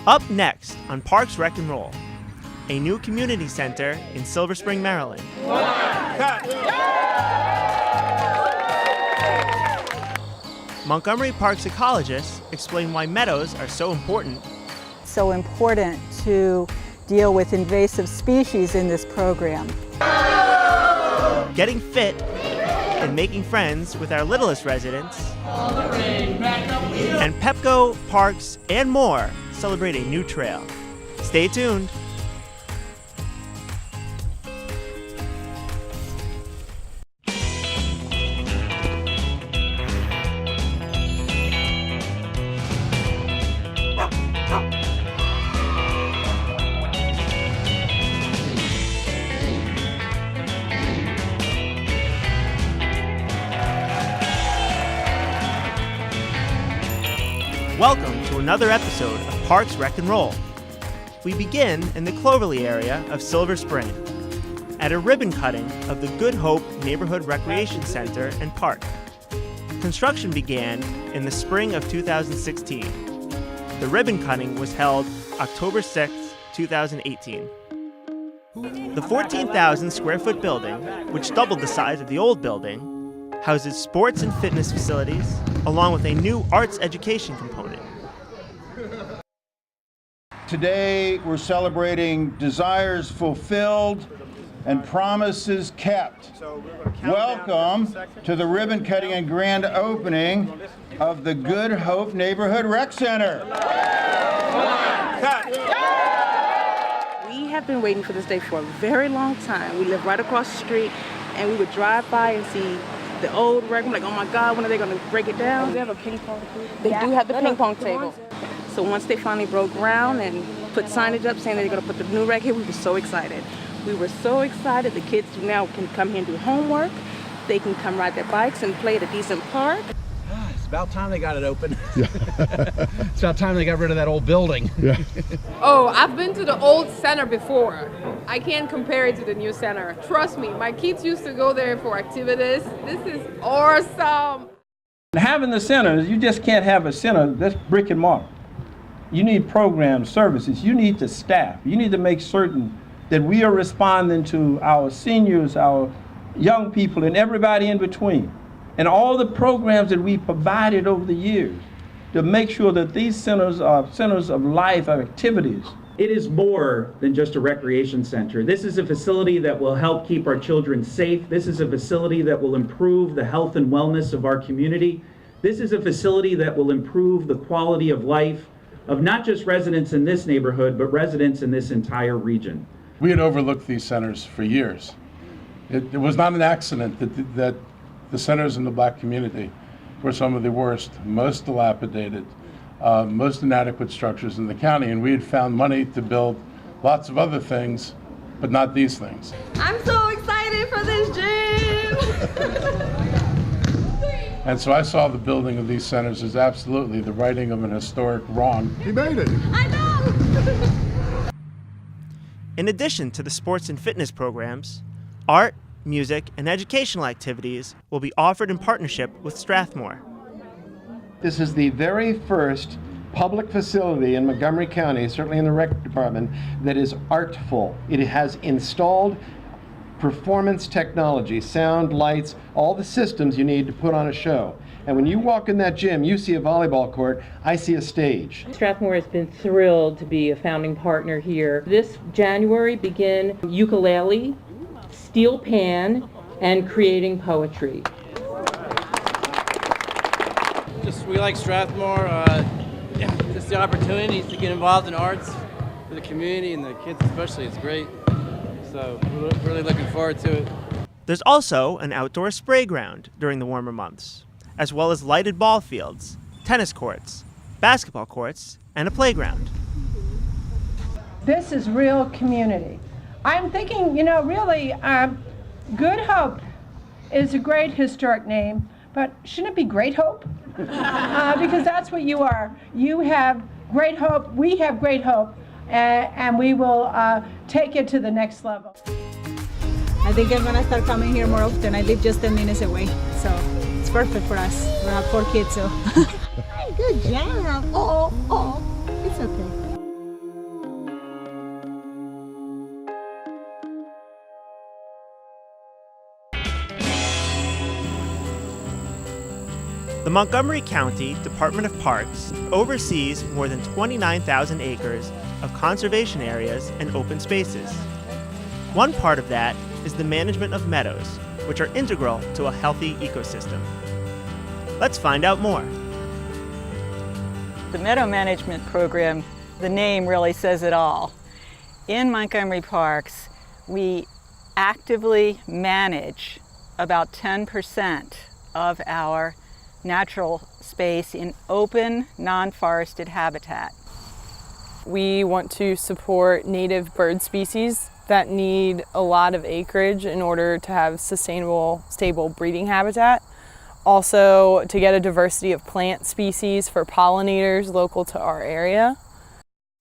Up next on Parks Rec and Roll, a new community center in Silver Spring, Maryland. Montgomery Parks ecologists explain why meadows are so important. So important to deal with invasive species in this program. Getting fit and making friends with our littlest residents. And Pepco, Parks, and more celebrate a new trail. Stay tuned. Welcome to another episode of Parks Rec and Roll. We begin in the Cloverly area of Silver Spring at a ribbon cutting of the Good Hope Neighborhood Recreation Center and Park. Construction began in the spring of 2016. The ribbon cutting was held October 6, 2018. The 14,000 square foot building, which doubled the size of the old building, houses sports and fitness facilities, along with a new arts education component. Today, we're celebrating desires fulfilled and promises kept. Welcome to the ribbon cutting and grand opening of the Good Hope Neighborhood Rec Center. We have been waiting for this day for a very long time. We live right across the street, and we would drive by and see the old rec. I'm like, oh my God, when are they going to break it down? They have a ping pong table. They do have the ping pong table. So once they finally broke ground and put signage up saying that they're going to put the new rec here, we were so excited. We were so excited. The kids now can come here and do homework. They can come ride their bikes and play at a decent park. It's about time they got it open. Yeah. It's about time they got rid of that old building. Yeah. Oh, I've been to the old center before. I can't compare it to the new center. Trust me, my kids used to go there for activities. This is awesome. Having the center, you just can't have a center that's brick and mortar. You need programs, services, you need the staff. You need to make certain that we are responding to our seniors, our young people, and everybody in between. And all the programs that we provided over the years to make sure that these centers are centers of life, of activities. It is more than just a recreation center. This is a facility that will help keep our children safe. This is a facility that will improve the health and wellness of our community. This is a facility that will improve the quality of life of not just residents in this neighborhood, but residents in this entire region. We had overlooked these centers for years. It was not an accident that the centers in the black community were some of the worst, most dilapidated, most inadequate structures in the county, and we had found money to build lots of other things, but not these things. I'm so excited for this gym! And so I saw the building of these centers as absolutely the righting of an historic wrong. He made it! I know! In addition to the sports and fitness programs, art, music, and educational activities will be offered in partnership with Strathmore. This is the very first public facility in Montgomery County, certainly in the rec department, that is artful. It has installed performance technology, sound, lights, all the systems you need to put on a show. And when you walk in that gym, you see a volleyball court, I see a stage. Strathmore has been thrilled to be a founding partner here. This January begin ukulele, steel pan, and creating poetry. We like Strathmore, just the opportunities to get involved in arts for the community and the kids especially, it's great. So we're really looking forward to it. There's also an outdoor spray ground during the warmer months, as well as lighted ball fields, tennis courts, basketball courts, and a playground. This is real community. I'm thinking, really, Good Hope is a great historic name, but shouldn't it be Great Hope? Because that's what you are. You have great hope, we have great hope, and we will take it to the next level. I think I'm gonna start coming here more often. I live just 10 minutes away, so it's perfect for us. We have 4 kids, so. Good job. Oh, it's okay. The Montgomery County Department of Parks oversees more than 29,000 acres of conservation areas and open spaces. One part of that is the management of meadows, which are integral to a healthy ecosystem. Let's find out more. The Meadow Management program, the name really says it all. In Montgomery Parks, we actively manage about 10% of our natural space in open, non-forested habitat. We want to support native bird species that need a lot of acreage in order to have sustainable, stable breeding habitat. Also, to get a diversity of plant species for pollinators local to our area.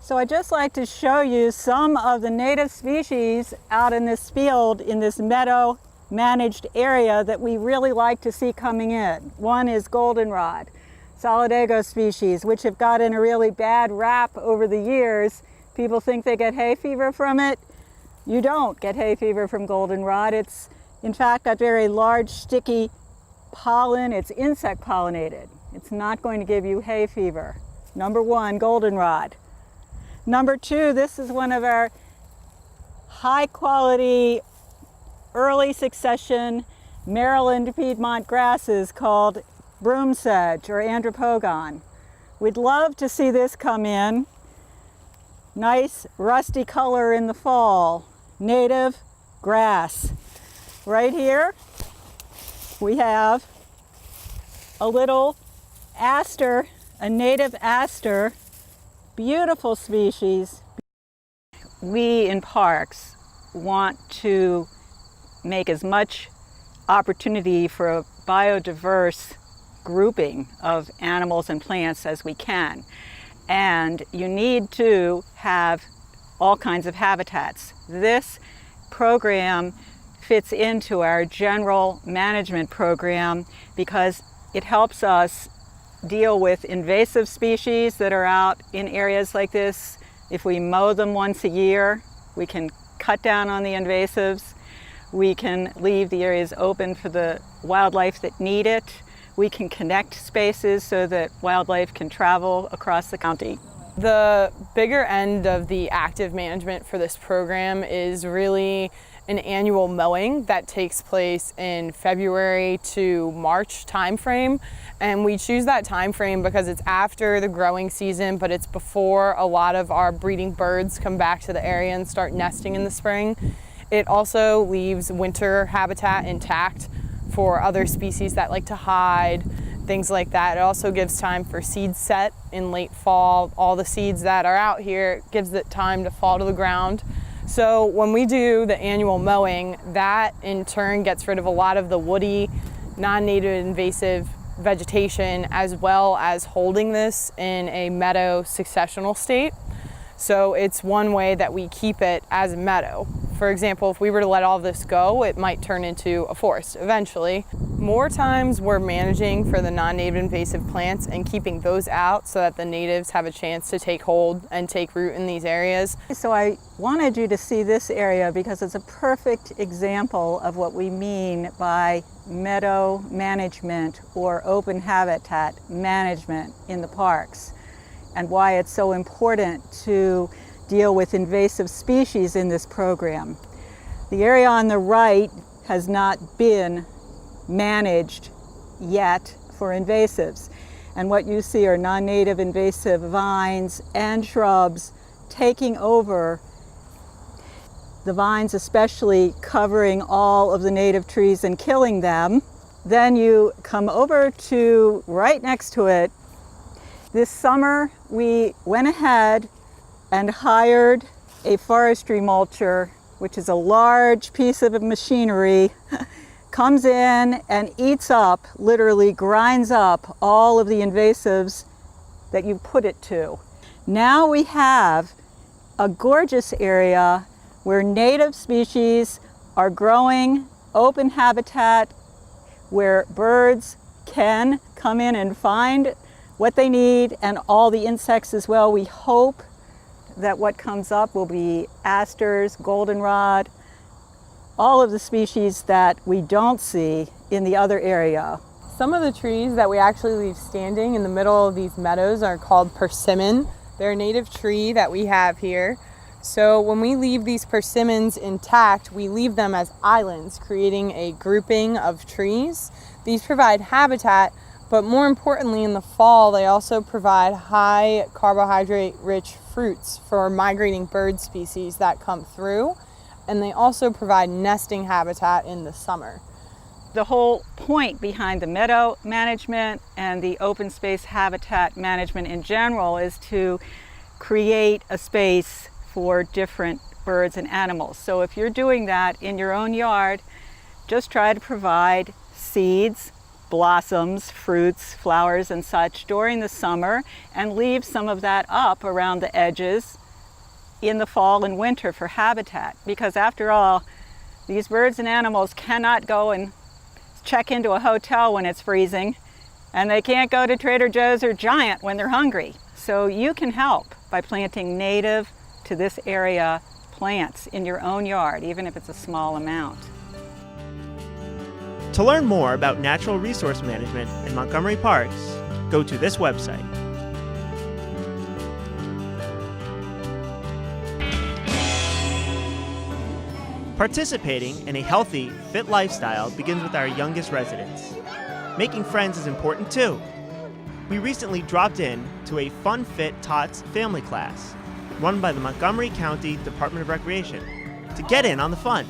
So I'd just like to show you some of the native species out in this field, in this meadow managed area that we really like to see coming in. One is goldenrod, solidago species, which have gotten a really bad rap over the years. People think they get hay fever from it. You don't get hay fever from goldenrod. It's, in fact, got very large, sticky pollen. It's insect pollinated. It's not going to give you hay fever. Number one, goldenrod. Number two, this is one of our high quality, early succession Maryland Piedmont grasses called broom sedge or andropogon. We'd love to see this come in. Nice rusty color in the fall. Native grass. Right here we have a little aster, a native aster, beautiful species. We in parks want to make as much opportunity for a biodiverse grouping of animals and plants as we can. And you need to have all kinds of habitats. This program fits into our general management program because it helps us deal with invasive species that are out in areas like this. If we mow them once a year, we can cut down on the invasives. We can leave the areas open for the wildlife that need it. We can connect spaces so that wildlife can travel across the county. The bigger end of the active management for this program is really an annual mowing that takes place in February to March timeframe. And we choose that timeframe because it's after the growing season, but it's before a lot of our breeding birds come back to the area and start nesting in the spring. It also leaves winter habitat intact for other species that like to hide, things like that. It also gives time for seed set in late fall. All the seeds that are out here, gives it time to fall to the ground. So when we do the annual mowing, that in turn gets rid of a lot of the woody, non-native invasive vegetation, as well as holding this in a meadow successional state. So it's one way that we keep it as a meadow. For example, if we were to let all this go, it might turn into a forest eventually. More times we're managing for the non-native invasive plants and keeping those out so that the natives have a chance to take hold and take root in these areas. So I wanted you to see this area because it's a perfect example of what we mean by meadow management or open habitat management in the parks, and why it's so important to deal with invasive species in this program. The area on the right has not been managed yet for invasives. And what you see are non-native invasive vines and shrubs taking over, the vines especially covering all of the native trees and killing them. Then you come over to right next to it. This summer we went ahead and hired a forestry mulcher, which is a large piece of machinery, comes in and eats up, literally grinds up all of the invasives that you put it to. Now we have a gorgeous area where native species are growing, open habitat, where birds can come in and find what they need, and all the insects as well. We hope that what comes up will be asters, goldenrod, all of the species that we don't see in the other area. Some of the trees that we actually leave standing in the middle of these meadows are called persimmon. They're a native tree that we have here. So when we leave these persimmons intact, we leave them as islands, creating a grouping of trees. These provide habitat, but more importantly in the fall, they also provide high carbohydrate-rich fruits for migrating bird species that come through, and they also provide nesting habitat in the summer. The whole point behind the meadow management and the open space habitat management in general is to create a space for different birds and animals. So if you're doing that in your own yard, just try to provide seeds, blossoms, fruits, flowers, and such during the summer, and leave some of that up around the edges in the fall and winter for habitat. Because after all, these birds and animals cannot go and check into a hotel when it's freezing, and they can't go to Trader Joe's or Giant when they're hungry. So you can help by planting native to this area plants in your own yard, even if it's a small amount. To learn more about natural resource management in Montgomery Parks, go to this website. Participating in a healthy, fit lifestyle begins with our youngest residents. Making friends is important too. We recently dropped in to a Funfit Tot Family Class, run by the Montgomery County Department of Recreation, to get in on the fun.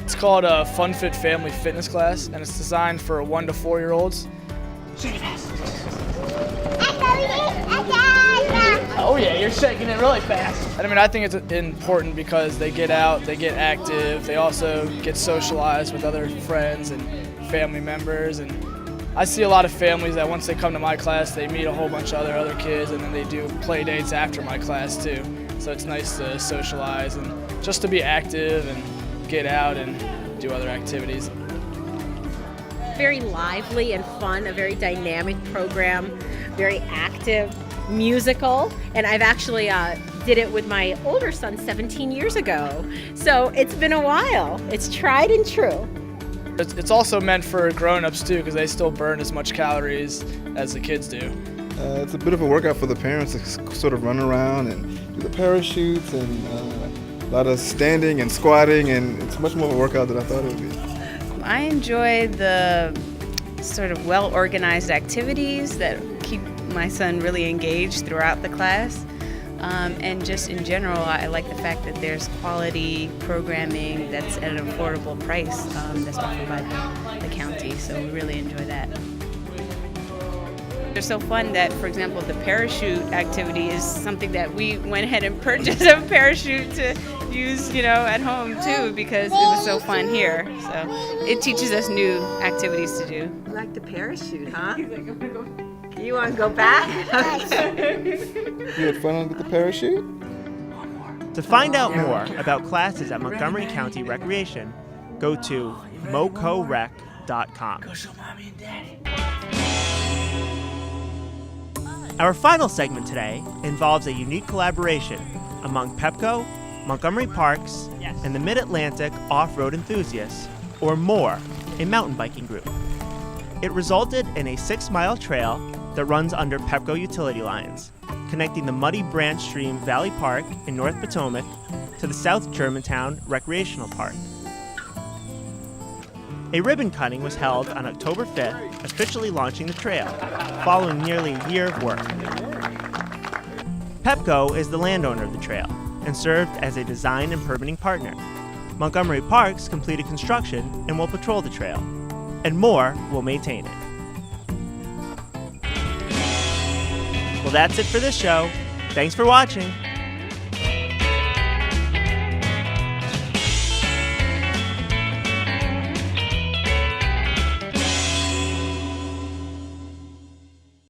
It's called a Funfit Family Fitness Class, and it's designed for 1 to 4-year-olds. Oh yeah, you're shaking it really fast. And I mean, I think it's important because they get out, they get active, they also get socialized with other friends and family members. And I see a lot of families that once they come to my class, they meet a whole bunch of other kids, and then they do play dates after my class too. So it's nice to socialize and just to be active and get out and do other activities. Very lively and fun, a very dynamic program, very active, musical, and I've actually did it with my older son 17 years ago. So it's been a while. It's tried and true. It's also meant for grown-ups too, because they still burn as much calories as the kids do. It's a bit of a workout for the parents to sort of run around and do the parachutes and a lot of standing and squatting, and it's much more of a workout than I thought it would be. I enjoy the sort of well-organized activities that keep my son really engaged throughout the class. And just in general, I like the fact that there's quality programming that's at an affordable price that's offered by the county, so we really enjoy that. They're so fun that, for example, the parachute activity is something that we went ahead and purchased a parachute to use, at home too, because it was so fun here. So it teaches us new activities to do. You like the parachute, huh? You want to go back? You had fun with the parachute? To find out more about classes at Montgomery County Recreation, go to mocorec.com. Go show mommy and daddy. Our final segment today involves a unique collaboration among Pepco, Montgomery Parks, and the Mid-Atlantic Off-Road Enthusiasts, or MORE, a mountain biking group. It resulted in a 6-mile trail that runs under Pepco utility lines, connecting the Muddy Branch Stream Valley Park in North Potomac to the South Germantown Recreational Park. A ribbon cutting was held on October 5th, officially launching the trail, following nearly a year of work. Pepco is the landowner of the trail and served as a design and permitting partner. Montgomery Parks completed construction and will patrol the trail, and MORE will maintain it. Well, that's it for this show. Thanks for watching.